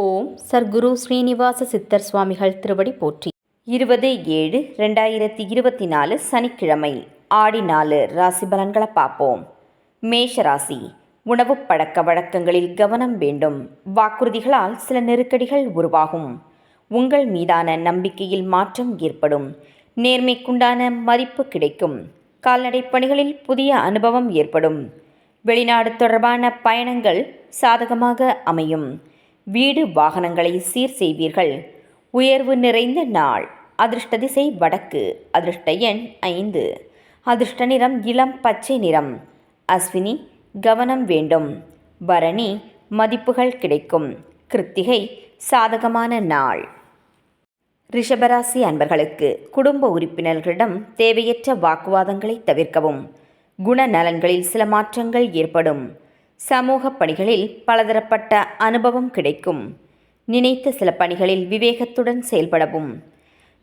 ஓம் சர்க்குரு ஸ்ரீனிவாச சித்தர் சுவாமிகள் திருவடி போற்றி. 20/7/2024 சனிக்கிழமை, ஆடி 4 ராசி பலன்களை பார்ப்போம். மேஷ ராசி. உணவு பழக்க வழக்கங்களில் கவனம் வேண்டும். வாக்குறுதிகளால் சில நெருக்கடிகள் உருவாகும். உங்கள் மீதான நம்பிக்கையில் மாற்றம் ஏற்படும். நேர்மைக்குண்டான மதிப்பு கிடைக்கும். கால்நடை பணிகளில் புதிய அனுபவம் ஏற்படும். வெளிநாடு தொடர்பான பயணங்கள் சாதகமாக அமையும். வீடு வாகனங்களை சீர் செய்வீர்கள். உயர்வு நிறைந்த நாள். அதிர்ஷ்ட திசை வடக்கு. அதிர்ஷ்ட எண் 5. அதிர்ஷ்ட நிறம் இளம் பச்சை நிறம். அஸ்வினி கவனம் வேண்டும். பரணி மதிப்புகள் கிடைக்கும். கிருத்திகை சாதகமான நாள். ரிஷபராசி அன்பர்களுக்கு குடும்ப உறுப்பினர்களிடம் தேவையற்ற வாக்குவாதங்களை தவிர்க்கவும். குணநலன்களில் சில மாற்றங்கள் ஏற்படும். சமூக பணிகளில் பலதரப்பட்ட அனுபவம் கிடைக்கும். நினைத்த சில பணிகளில் விவேகத்துடன் செயல்படவும்.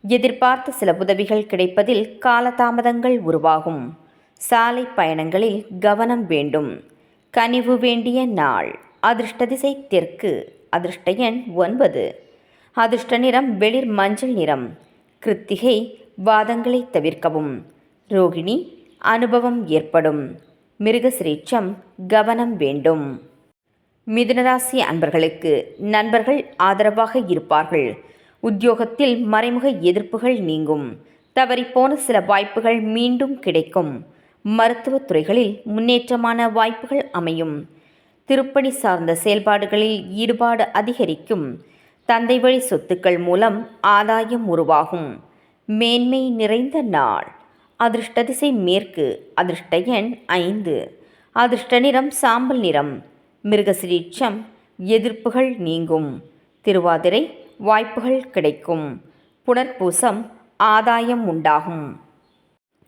எதிர்பார்த்த சில உதவிகள் கிடைப்பதில் காலதாமதங்கள் உருவாகும். சாலை பயணங்களில் கவனம் வேண்டும். கனிவு வேண்டிய நாள். அதிர்ஷ்ட திசை தெற்கு. அதிர்ஷ்ட எண் 9. அதிர்ஷ்ட நிறம் வெளிர் மஞ்சள் நிறம். கிருத்திகை வாதங்களை தவிர்க்கவும். ரோகிணி அனுபவம் ஏற்படும். மிருகசிரீட்சம் கவனம் வேண்டும். மிதுனராசி அன்பர்களுக்கு நண்பர்கள் ஆதரவாக இருப்பார்கள். உத்தியோகத்தில் மறைமுக எதிர்ப்புகள் நீங்கும். தவறிப்போன சில வாய்ப்புகள் மீண்டும் கிடைக்கும். மருத்துவத் துறைகளில் முன்னேற்றமான வாய்ப்புகள் அமையும். திருப்பணி சார்ந்த செயல்பாடுகளில் ஈடுபாடு அதிகரிக்கும். தந்தை வழி சொத்துக்கள் மூலம் ஆதாயம் உருவாகும். மேன்மை நிறைந்த நாள். அதிர்ஷ்ட திசை மேற்கு. அதிர்ஷ்ட எண் 5. அதிர்ஷ்ட நிறம் சாம்பல் நிறம். மிருகசிரீட்சம் எதிர்ப்புகள் நீங்கும். திருவாதிரை வாய்ப்புகள் கிடைக்கும். புனர்பூசம் ஆதாயம் உண்டாகும்.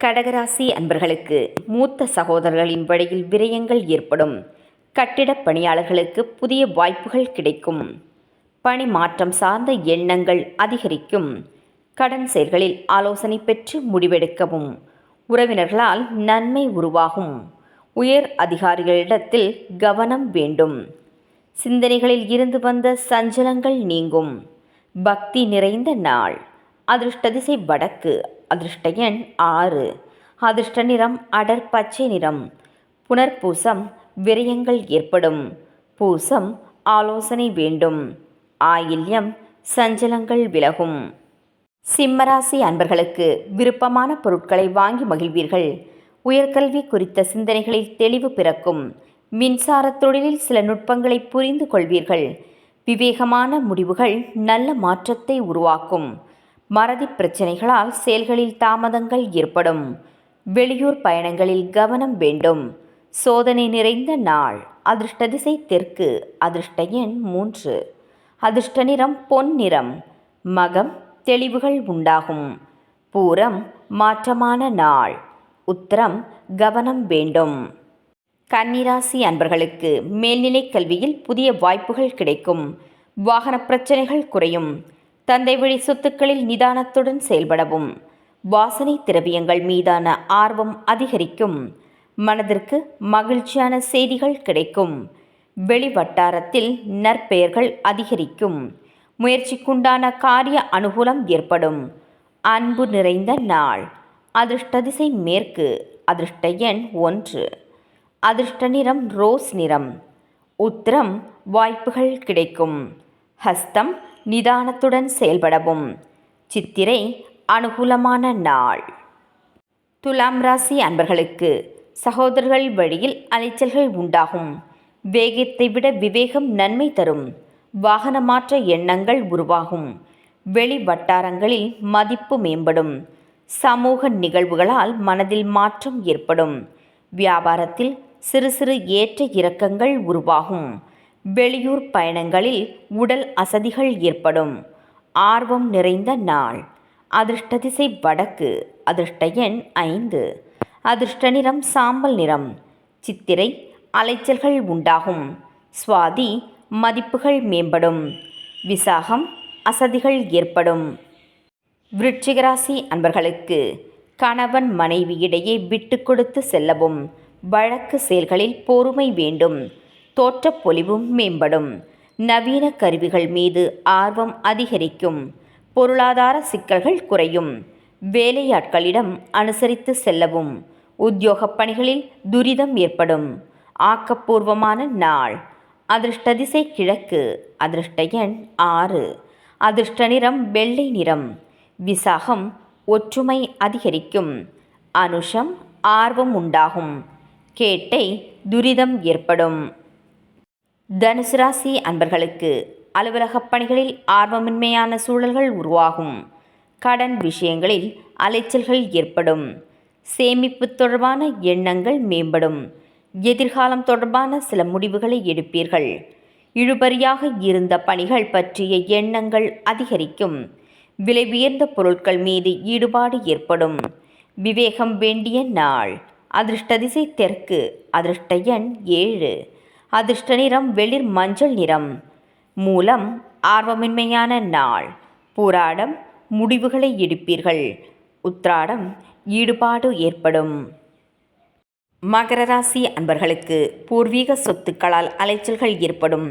கடகராசி அன்பர்களுக்கு மூத்த சகோதரர்களின் வழியில் விரயங்கள் ஏற்படும். கட்டிடப் பணியாளர்களுக்கு புதிய வாய்ப்புகள் கிடைக்கும். பணி மாற்றம் சார்ந்த எண்ணங்கள் அதிகரிக்கும். கடன் செயல்களில் ஆலோசனை பெற்று முடிவெடுக்கவும். உறவினர்களால் நன்மை உருவாகும். உயர் அதிகாரிகளிடத்தில் கவனம் வேண்டும். சிந்தனைகளில் இருந்து வந்த சஞ்சலங்கள் நீங்கும். பக்தி நிறைந்த நாள். அதிர்ஷ்ட திசை வடக்கு. அதிர்ஷ்ட எண் 6. அதிர்ஷ்ட நிறம் அடர் பச்சை நிறம். புனர்பூசம் விரயங்கள் ஏற்படும். பூசம் ஆலோசனை வேண்டும். ஆயில்யம் சஞ்சலங்கள் விலகும். சிம்மராசி அன்பர்களுக்கு விருப்பமான பொருட்களை வாங்கி மகிழ்வீர்கள். உயர்கல்வி குறித்த சிந்தனைகளில் தெளிவு பிறக்கும். மின்சார தொழிலில் சில நுட்பங்களை புரிந்து கொள்வீர்கள். விவேகமான முடிவுகள் நல்ல மாற்றத்தை உருவாக்கும். மறதி பிரச்சனைகளால் செயல்களில் தாமதங்கள் ஏற்படும். வெளியூர் பயணங்களில் கவனம் வேண்டும். சோதனை நிறைந்த நாள். அதிர்ஷ்ட திசை தெற்கு. அதிர்ஷ்ட எண் 3. அதிர்ஷ்ட நிறம் பொன் நிறம். மகம் தெளிவுகள் உண்டாகும். பூரம் மாற்றமான நாள். உத்திரம் கவனம் வேண்டும். கன்னிராசி அன்பர்களுக்கு மேல்நிலை கல்வியில் புதிய வாய்ப்புகள் கிடைக்கும். வாகன பிரச்சனைகள் குறையும். தந்தை வழி சொத்துக்களில் நிதானத்துடன் செயல்படவும். வாசனை திரவியங்கள் மீதான ஆர்வம் அதிகரிக்கும். மனதிற்கு மகிழ்ச்சியான செய்திகள் கிடைக்கும். வெளி வட்டாரத்தில் நற்பெயர்கள் அதிகரிக்கும். முயற்சிக்குண்டான காரிய அனுகூலம் ஏற்படும். அன்பு நிறைந்த நாள். அதிர்ஷ்ட திசை மேற்கு. அதிர்ஷ்ட எண் 1. அதிர்ஷ்ட நிறம் ரோஸ் நிறம். உத்திரம் வாய்ப்புகள் கிடைக்கும். ஹஸ்தம் நிதானத்துடன் செயல்படவும். சித்திரை அனுகூலமான நாள். துலாம் ராசி அன்பர்களுக்கு சகோதரர்கள் வழியில் அலைச்சல்கள் உண்டாகும். வேகத்தை விட விவேகம் நன்மை தரும். வாகன மாற்ற எண்ணங்கள் உருவாகும். வெளி வட்டாரங்களில் மதிப்பு மேம்படும். சமூக நிகழ்வுகளால் மனதில் மாற்றம் ஏற்படும். வியாபாரத்தில் சிறு சிறு ஏற்ற இறக்கங்கள் உருவாகும். வெளியூர் பயணங்களில் உடல் அசதிகள் ஏற்படும். ஆர்வம் நிறைந்த நாள். அதிர்ஷ்ட திசை வடக்கு. அதிர்ஷ்ட எண் 5. அதிர்ஷ்ட நிறம் சாம்பல் நிறம். சித்திரை அலைச்சல்கள் உண்டாகும். சுவாதி மதிப்புகள் மேம்படும். விசாகம் அசதிகள் ஏற்படும். விருச்சிகராசி அன்பர்களுக்கு கணவன் மனைவி இடையே விட்டு கொடுத்து செல்லவும். வழக்கு செயல்களில் பொறுமை வேண்டும். தோற்றப்பொலிவும் மேம்படும். நவீன கருவிகள் மீது ஆர்வம் அதிகரிக்கும். பொருளாதார சிக்கல்கள் குறையும். வேலையாட்களிடம் அனுசரித்து செல்லவும். உத்தியோகப் பணிகளில் துரிதம் ஏற்படும். ஆக்கப்பூர்வமான நாள். அதிர்ஷ்ட திசை கிழக்கு. அதிர்ஷ்ட எண் 6. அதிர்ஷ்ட நிறம் வெள்ளை நிறம். விசாகம் ஒற்றுமை அதிகரிக்கும். அனுஷம் ஆர்வம் உண்டாகும். கேட்டை துரிதம் ஏற்படும். தனுசு ராசி அன்பர்களுக்கு அலுவலகப் பணிகளில் ஆர்வமின்மையான சூழல்கள் உருவாகும். கடன் விஷயங்களில் அலைச்சல்கள் ஏற்படும். சேமிப்பு தொடர்பான எண்ணங்கள் மேம்படும். எதிர்காலம் தொடர்பான சில முடிவுகளை எடுப்பீர்கள். இழுபறியாக இருந்த பணிகள் பற்றிய எண்ணங்கள் அதிகரிக்கும். விலை உயர்ந்த பொருட்கள் மீது ஈடுபாடு ஏற்படும். விவேகம் வேண்டிய நாள். அதிர்ஷ்ட திசை தெற்கு. அதிர்ஷ்ட எண் 7. அதிர்ஷ்ட நிறம் வெளிர் மஞ்சள் நிறம். மூலம் ஆர்வமின்மையான நாள். பூராடம் முடிவுகளை எடுப்பீர்கள். உத்திராடம் ஈடுபாடு ஏற்படும். மகர ராசி அன்பர்களுக்கு பூர்வீக சொத்துக்களால் அலைச்சல்கள் ஏற்படும்.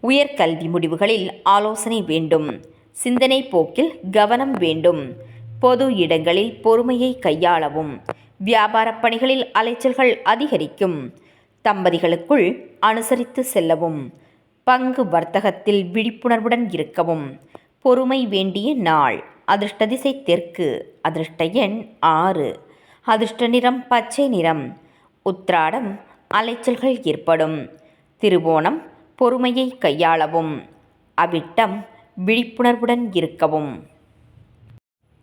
உயர்கல்வி முடிவுகளில் ஆலோசனை வேண்டும். சிந்தனை போக்கில் கவனம் வேண்டும். பொது இடங்களில் பொறுமையை கையாளவும். வியாபார பணிகளில் அலைச்சல்கள் அதிகரிக்கும். தம்பதிகளுக்குள் அனுசரித்து செல்லவும். பங்கு வர்த்தகத்தில் விழிப்புணர்வுடன் இருக்கவும். பொறுமை வேண்டிய நாள். அதிர்ஷ்ட திசை தெற்கு. அதிர்ஷ்ட எண் 6. அதிர்ஷ்ட நிறம் பச்சை நிறம். உத்திராடம் அலைச்சல்கள் ஏற்படும். திருவோணம் பொறுமையை கையாளவும். அவிட்டம் விழிப்புணர்வுடன் இருக்கவும்.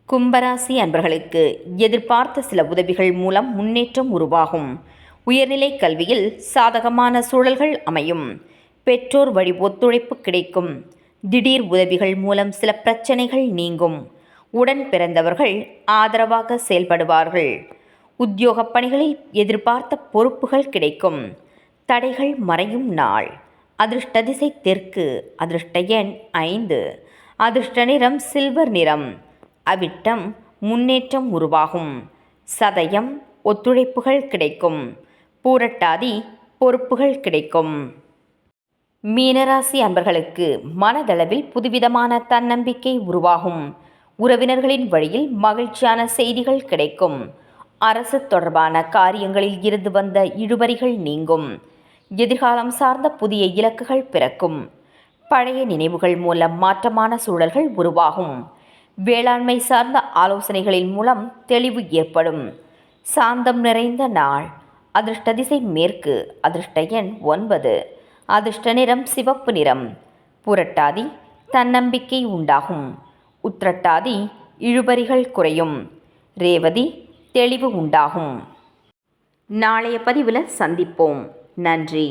கும்பராசி அன்பர்களுக்கு எதிர்பார்த்த சில உதவிகள் மூலம் முன்னேற்றம் உருவாகும். உயர்நிலை கல்வியில் சாதகமான சூழல்கள் அமையும். பெற்றோர் வழி ஒத்துழைப்பு கிடைக்கும். திடீர் உதவிகள் மூலம் சில பிரச்சனைகள் நீங்கும். உடன் பிறந்தவர்கள் ஆதரவாக செயல்படுவார்கள். உத்தியோகப் பணிகளில் எதிர்பார்த்த பொறுப்புகள் கிடைக்கும். தடைகள் மறையும் நாள். அதிர்ஷ்ட திசை தெற்கு. அதிர்ஷ்ட எண் 5. அதிர்ஷ்ட நிறம் சில்வர் நிறம். அவிட்டம் முன்னேற்றம் உருவாகும். சதயம் ஒத்துழைப்புகள் கிடைக்கும். பூரட்டாதி பொறுப்புகள் கிடைக்கும். மீனராசி அன்பர்களுக்கு மனதளவில் புதுவிதமான தன்னம்பிக்கை உருவாகும். உறவினர்களின் வழியில் மகிழ்ச்சியான செய்திகள் கிடைக்கும். அரசு தொடர்பான காரியங்களில் இருந்து வந்த இழுபறிகள் நீங்கும். எதிர்காலம் சார்ந்த புதிய இலக்குகள் பிறக்கும். பழைய நினைவுகள் மூலம் மாற்றமான சூழல்கள் உருவாகும். வேளாண்மை சார்ந்த ஆலோசனைகளின் மூலம் தெளிவு ஏற்படும். சாந்தம் நிறைந்த நாள். அதிர்ஷ்ட திசை மேற்கு. அதிர்ஷ்ட எண் 9. அதிர்ஷ்ட நிறம் சிவப்பு நிறம். புரட்டாதி தன்னம்பிக்கை உண்டாகும். உத்திரட்டாதி இழுபறிகள் குறையும். ரேவதி தெளிவு உண்டாகும். நாளைய பதிவில் சந்திப்போம். நன்றி.